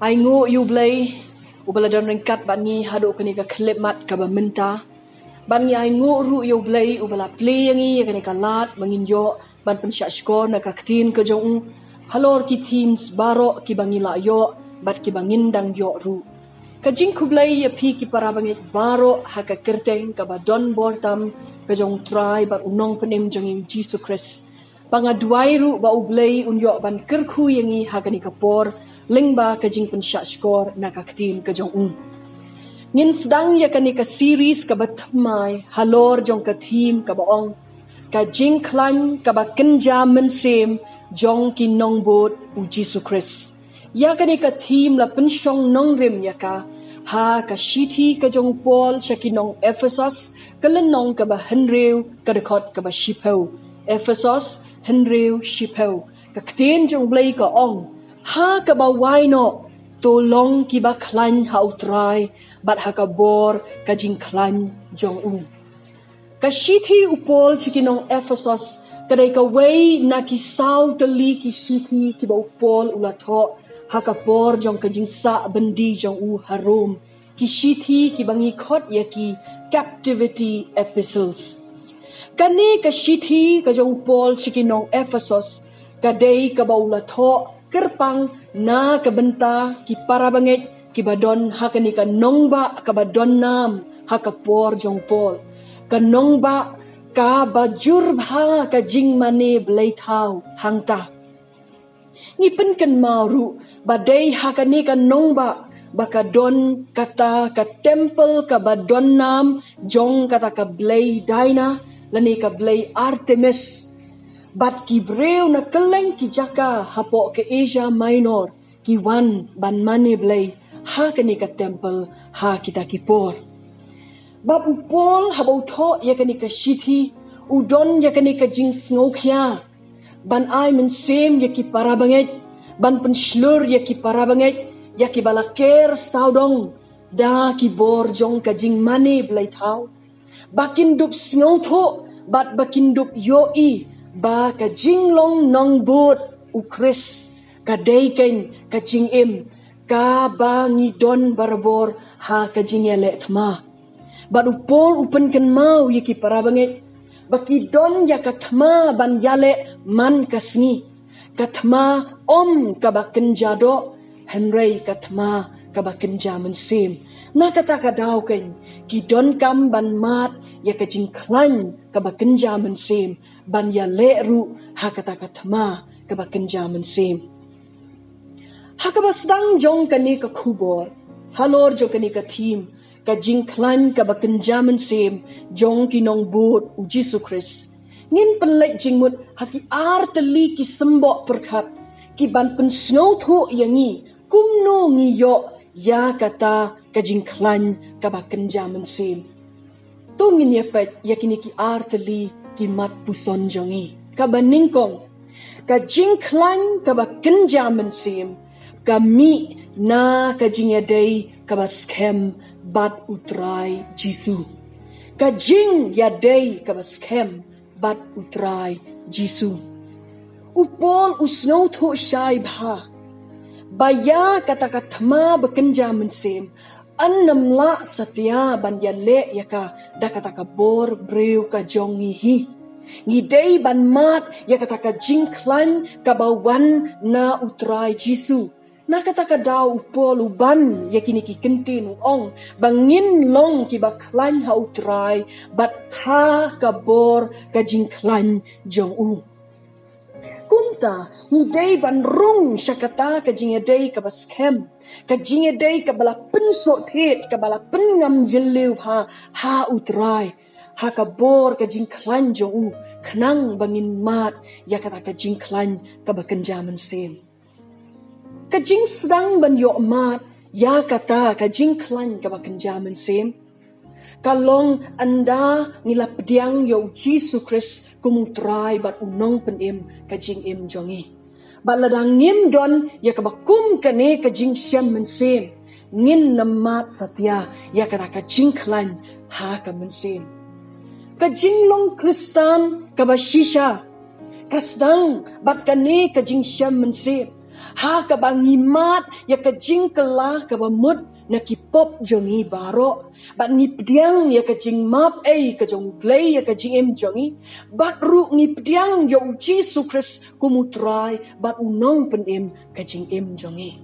Ai ngu yu blay ubala dan ringkat bangi hadu kani ka klemat ka bamenta. Bangi ai ngu ru yu blay ubala play yangi kani ka lat mangin yo ban pensyak skor na ka ktin ka jong halor ki teams baro ki bangi la yo bat ki bangin dang yo ru. Ka jing kublay ya pi ki para bangit baro haka kerteng ka ba don bortam ka jong try bat unong penem jong yu Jesus Christ. Banga duai ru ba ublay unyo ban kerku yangi haka ni kapor lingba ka jing pensyak skor na ka ktin ka jong ngin sedang ya kani ka series ka batmai halor jong ka team ka baong ka jing klan ka ba kenja mensem jong ki nong bot u Jesus Christ. Ya kani ka team la pensyong nong rim ya ka ha ka shiti ka jong Paul shakinong Ephesus ka lenong ka ba henrew ka dekot ka ba shipau Ephesus henrew shipau ka ktin jong blay ka ong ha ka ba waino tolong ki ba klan ha utrai bat ha ka bor ka jing klan jong ka shiti upol shikinong Ephesus kadai ka way na ki saw tali ki shiti ki ba upol ulato ha ka bor jong ka jing sa bendi jong harum ki shiti ki bangi khot ya ki captivity epistles kani ka shiti ka jong upol shikinong Ephesus kadai ka ba ulato kerpang na kabenta ki para bangit ki badon hakani ka nongba ka badon nam hakapor jong Paul ka nongba ka bajur bha ka jing mane blai thau hangta ni pen kan mauru badai hakani ka nongba baka don kata ka temple ka badon nam jong kata ka blai daina lani ka blai Artemis bat ki breu na keleng ki jaka hapo ke Asia Minor ki wan ban mane blay ha kani ka temple ha kita ki por bab upol habau tho ya kani ka shithi udon ya kani ka jing sngokhya ban ai men sem ya ki para banget ban penslur ya ki para banget ya ki balaker saudong da ki bor jong ka jing mane blay thau bakin dup snotho bat bakin dup yoi ba ka jinglong nong bot u Chris ka dayken ka jingim ka ba ngidon barbor ha ka jingele thma ba upol upen kan mau yiki para banget baki don ya ka thma ban yale man kasni ka thma om ka ba kenjado henrei ka thma ka ba kenja mensim na kata ka daw ken ki don kam ban mat ya ka jing klan ka ba kenja mensim ban ya leru ha kata katma ka ba kenja mensim ha ka ba sedang jong kani ka khubor halor jo kani ka team ka jing klan ka ba kenja mensim jong ki nong bot u Jesus Christ ngin pelek jingmut ha ki arteli ki sembo perkat ki ban pensno tho yangi kumno ngi yo ya kata ka jing klan ka ba kenja mensim tungin ya pet yakini ki arteli ki mat puson jongi ka baningkong ka jing klan ka ba kenja mensim kami na ka jing yadai ka ba scam bat utrai Jisu ka jing yadai ka ba scam bat utrai Jisu upol usno tho shai bha baya kata katma bekenja mensim annamla satya ban yale yaka da kata ka bor breu ka jongi hi ngidei ban mat ya kata ka jingklan ka bawan na utrai Jisu na kata ka daw upol uban yakini ki kentin ong bangin long ki baklan ha utrai bat ha ka bor ka jingklan jong kunta ni day ban rung syakata ka jingedei ka baskem ka jingedei ka bala pensok thet ka bala pengam jeliu ha utrai ha ka bor ka jingklan jo khnang bangin mat ya kata ka jingklan ka bakenja mensem ka jing sedang ban yo mat ya kata ka jingklan ka bakenja mensem kalong anda ngilap diang yo Jesus Christ kumutrai bat unong penim kajing im jongi bat ladang ngim don ya kabakum kane kajing syam mensem ngin namat satya ya kata kajing klan ha ka mensem kajing long Kristan kabashisha kasdang bat kane kajing syam mensem Ha ka ba ngimat ya ka jing kelah ka ba mut na ki pop jongi baro. Bat ngi pediang ya ka jing map ka jong play ya ka jing em jongi. Bat ru ngi pediang ya Jesus Christ kumutrai bat unong pen em ka jing em jongi.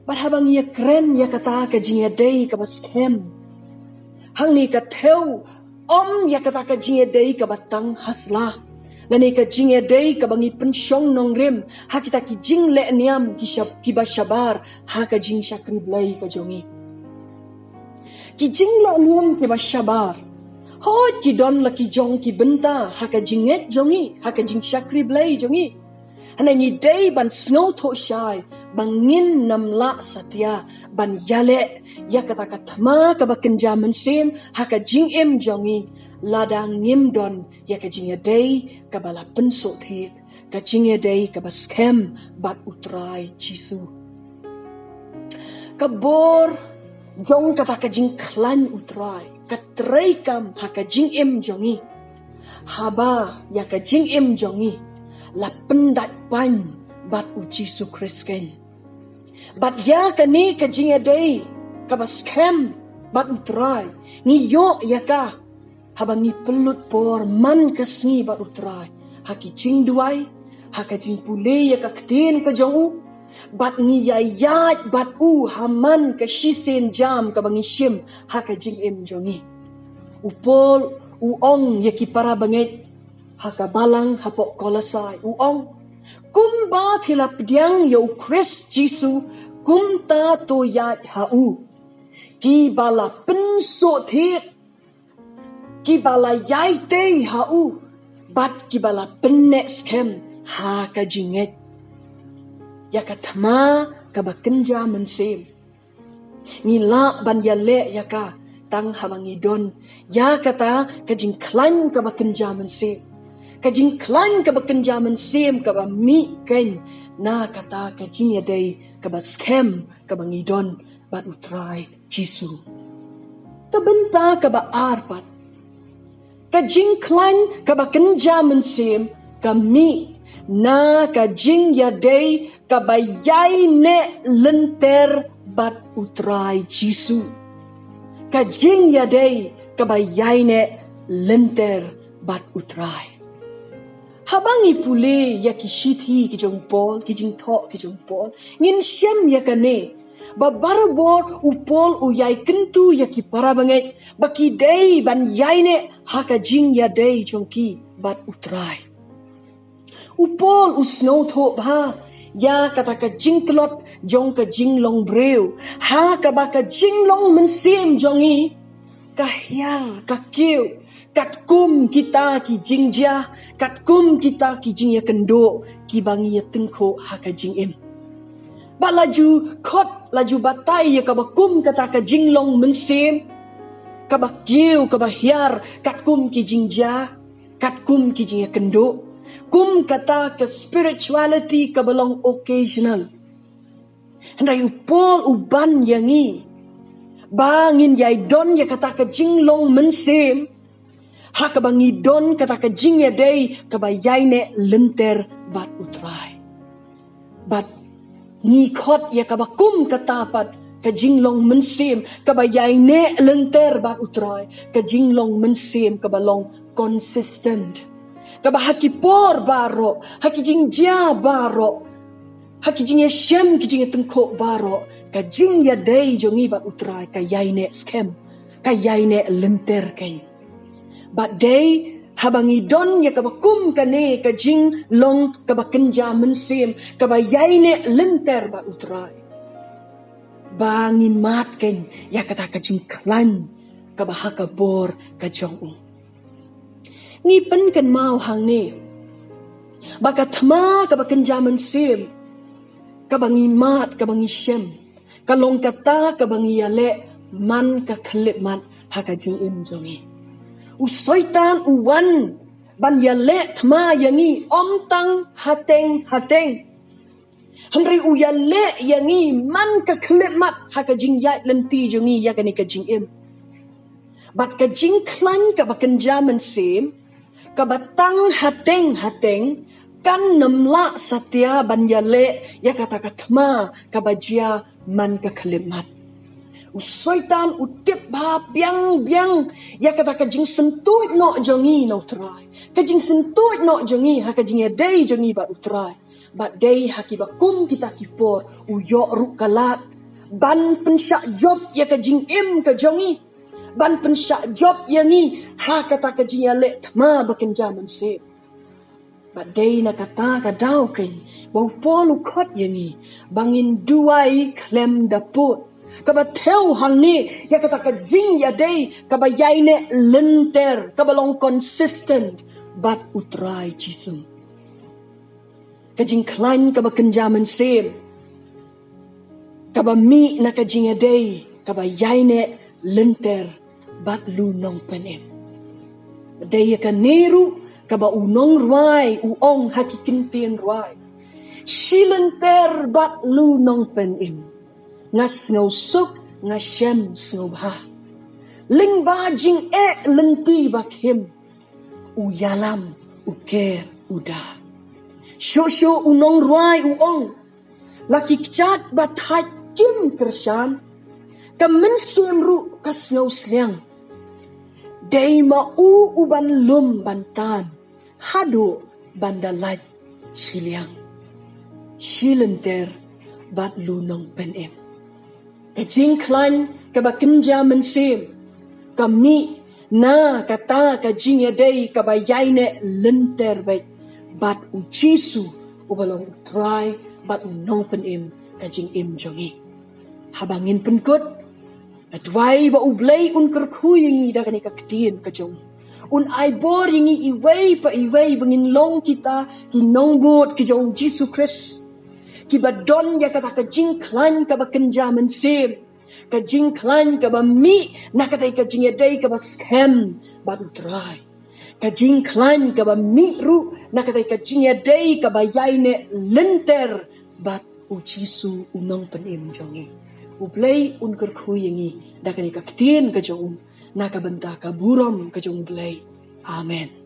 Bat habang ya keren ya kata ka jing ya day ka ba scam. Hang ni ka teu ya kata ka jing ya day ka batang haslah. Lani ka jing day ka bangi pensyong nong rem ha kita ki jing le niam ki ba syabar ha ka jing syakri blai ka jongi ki jing le niam ki ba syabar hot ki don la ki jong ki benta ha ka jinget jongi ha ka jing syakri blai jongi hana ni day ban snow to shai bangin namla satya ban yale ya kata katma ka ba kenja mensim ha ka jing em jongi ladang ngim don ya ka jing day ka bala pensok the ka jing day ka ba scam bat utrai jisu ka bor jong kata ka jing klan utrai ka trai kam ha ka jing em jongi haba ya ka jing em jongi la pendat pan bat u jisu krisken bat ya ka ni ka jing day ka ba scam bat utrai ni yo ya ka habang ni pelut por man kesni bat utrai haki jing duai haka jing pule ya ka ktin ka jong bat ni yayat bat haman ka shisen jam ka bangi shim haka jing em jongi upol uong ya ki para banget haka balang hapok kolasai uong kum ba philap diang yo Chris Jisu kum ta to yat hau ki bala penso the ki bala yai te hau bat ki bala pennek scam ha ka jinget ya ka thama ka ba kenja mensim ngila ban ya le ya ka tang habangi don ya kata ka jing klan ka ba kenja mensim ka jing klan ka ba kenja mensim ka ba mi ken na kata ka jing ya dei ka ba scam ka ba ngidon bat utrai jisu ka benta ka ba arpat ka jing klan ka ba kenja mensim kami na ka jing ya day ka ba yai ne lenter bat utrai jisu ka jing ya day ka ba yai ne lenter bat utrai habangi pule ya ki shithi ki jong pol ki jing tho ki jong pol ngin syam ya ka ne babarabor upol uyai kentu ya ki para banget baki day ban yai ne haka jing ya day jongki bat utrai upol usno tho ba ya kata ka jing klot jong ka jing long breu ha ka ba ka jing long mensim jongi ka hiar ka kiu kat kum kita ki jing ja kat kum kita ki jing ya kendo ki bangi ya tengko ha ka jing em ba laju khot laju batai ya ka ba kum kata ka jing long mensim ka ba kiu ka ba hiar kat kum ki jing ja kat kum ki jing ya kendo kum kata ke spirituality ka belong occasional handai upol uban yangi bangin yai don ya kata ke jing long mensim ha ka bangi don kata ke jing ya day ka ba yai ne lenter bat utrai bat ni khot ya ka ba kum kata pat ka jing long mensim ka ba yai ne lenter bat utrai ka jing long mensim ka ba long consistent ka ba haki por baro haki jing ja baro haki jing ya shem ki jing ya tengko baro ka jing ya day jongi bat utrai ka yai ne scam ka yai ne lenter kain bat day habangi don ya ka ba kum ka ne ka jing long ka ba kenja mensim ka ba yai ne lenter bat utrai bangi mat ken ya kata ka jing klan ka ba haka bor ka jong ngi pen kan mau hang ni baka thma ka ba kenja mensim ka bangi mat ka bangi shem ka long kata ka bangi yale man ka khlip mat haka jing im jongi usoitan uwan ban yale thma yangi omtang hateng Henry uyale yangi man ka khlip mat haka jing yat lenti jongi ya ka ni ka jing im bat ka jing klan ka ba kenja mensim ka batang hateng kan namla satya banyale ya kata katma kabajia man ka kalimat. Usoitan utip ba biang ya kata kajing sentuit no jongi no try. Kajing sentuit no jongi ha kajing dei jongi ba utrai. Ba dei haki ba kum kita kipor uyo ru kalat. Ban pensyak job ya kajing ka jongi. Ban pensyak job yangi ha kata kajing ya le tma bakenja mense. Ba dei na kata kadau ken bau polu khot yangi bangin duai klem daput. Kaba teu hang ni ya kata kajing ya dei kaba yaine lenter kaba long consistent bat utrai jisung kajing klan kaba kenjaman sem kaba mi na kajing ya dei kaba yaine lenter bat lu nong penem dei ka neru kaba unong ruai uong hakikintin ruai shilenter bat lu nong penem ngas ngau suk ngasem ngau bah ling ba jing lenti bakhim uyalam uker udah shosho unong ruai uong laki kcat bathai kim kersan kamen semru kas ngau sliang dei ma uban lum bantan hado bandalaj siliang shilenter bat lunong penem kajing klan kaba kenja mensim kami na kata kajing ya dei kaba yaine lenter baik bat ujisu ubalong utrai bat unong penim kajing jongi habangin penkut adwai ba ublay un kerkhu yangi da kani kaktin kajong un aibor yangi iway pa iway bangin long kita kinong bot kijong Jisu Christ kibadon ya kata kajing klan kaba kenja mensim kajing klan kaba mi na kata kajing yadai kaba scam baru try kajing klan kaba mi ru na kata kajing yadai kaba yaine lenter bat ujisu unong penim jongi ublay unker khuyengi dakani kaktin kajong na kabenta kaburom kajong blay amen.